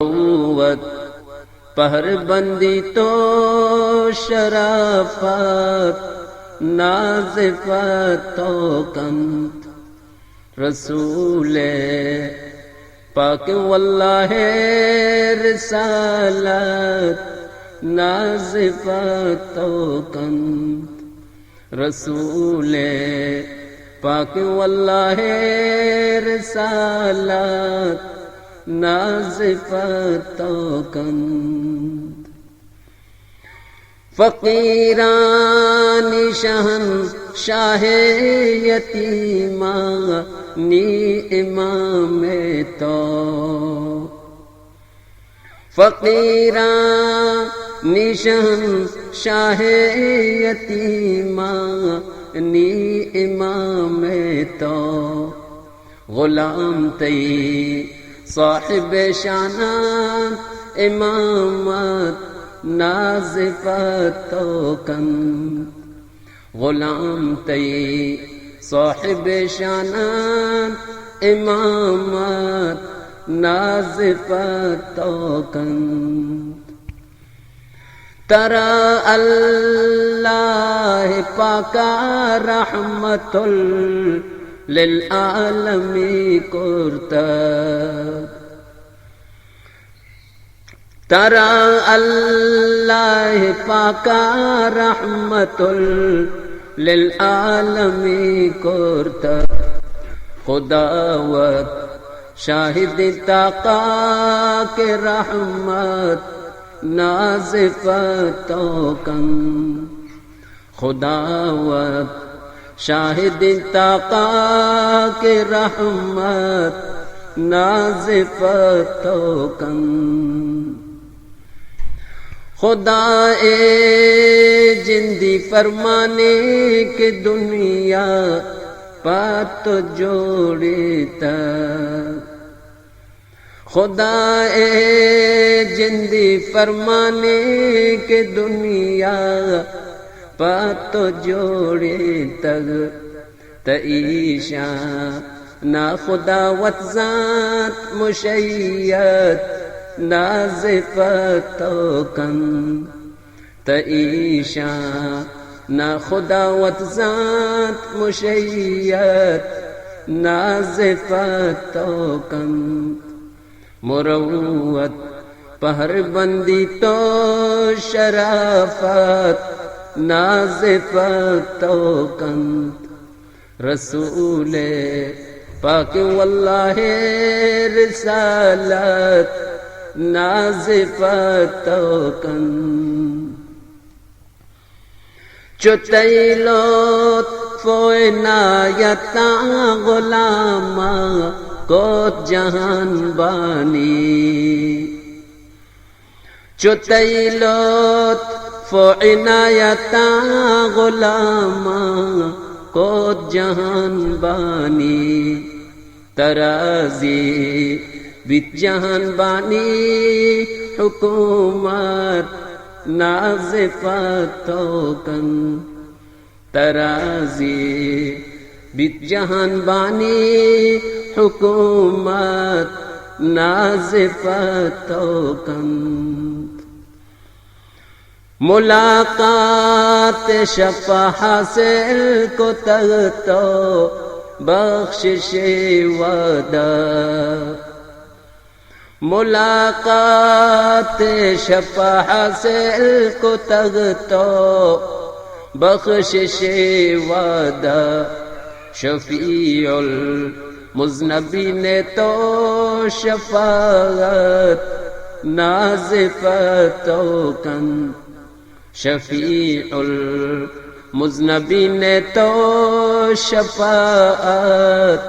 قوت پہر بندی تو شرافت ناز فتو کند رسول پاک واللہ رسالت ناز فتو کند رسول پاک واللہ رسالت ناز فتو کند فقیرانی شہن شاہ یتیمانی امام تو فقیرانی شہن شاہ یتیمانی امام تو غلام تی صاحب شانات امامت ناز فتو کند غلام تی صاحب شانات امامت ناز فتو کند ترا اللہ پاکا رحمت للعالمی کرتب ترا اللہ پاکا رحمت للعالمی کرتب خداوت شاہد تاقا کے رحمت ناز فتو کند خداوت شاہد تاقا کے رحمت ناز فتو کند خدا جندی فرمانے کے دنیا پات جوڑے تک خدا جندی فرمانے کے دنیا پات جوڑے تگ تعیشا نا خداوت ذات مشیت ناز فتو کند تعیشا نا خداوت ذات مشیت ناز فتو کند مروت پہر بندی تو شرافت ناز فتو کند رسول پاک واللہ رسالت ناز فتو کند چتی لطف و عنایتا غلاما کو جہان بانی چتی لطف و عنایتا غلاما کو جہان بانی ترازی بیت جہان بانی حکومت ناز فتو کند ترازی بیت جہان بانی حکومت ناز فتو کند ملاقات شفا حاصل کو تگتو بخشش وعدہ ملاقات شفا حاصل کو تگتو بخشش وعدہ شفیع المذنبین تو شفاعت ناز فتو کند شفیع المذنبین تو شفاعت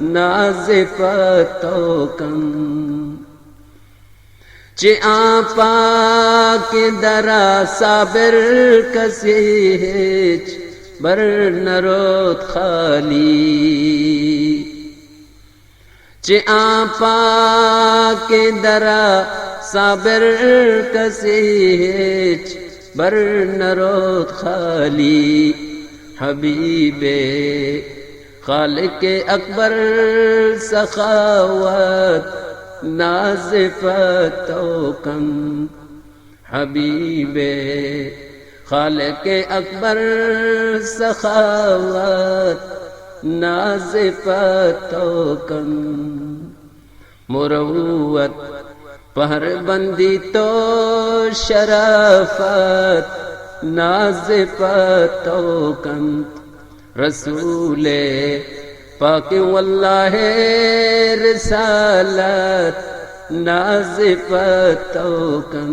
ناز فتو کند چی آپا کے درا صابر کسی ہیچ بر نروت خالی چی آپا کے درا صابر کسی ہیچ بر نروت خالی حبیب خالق اکبر سخاوت ناز فتو کم حبیب خالق اکبر سخاوت ناز فتو کم مروت پہر بندی تو شرافت ناز فتو کم رسول پاک واللہ رسالت ناز فتو کم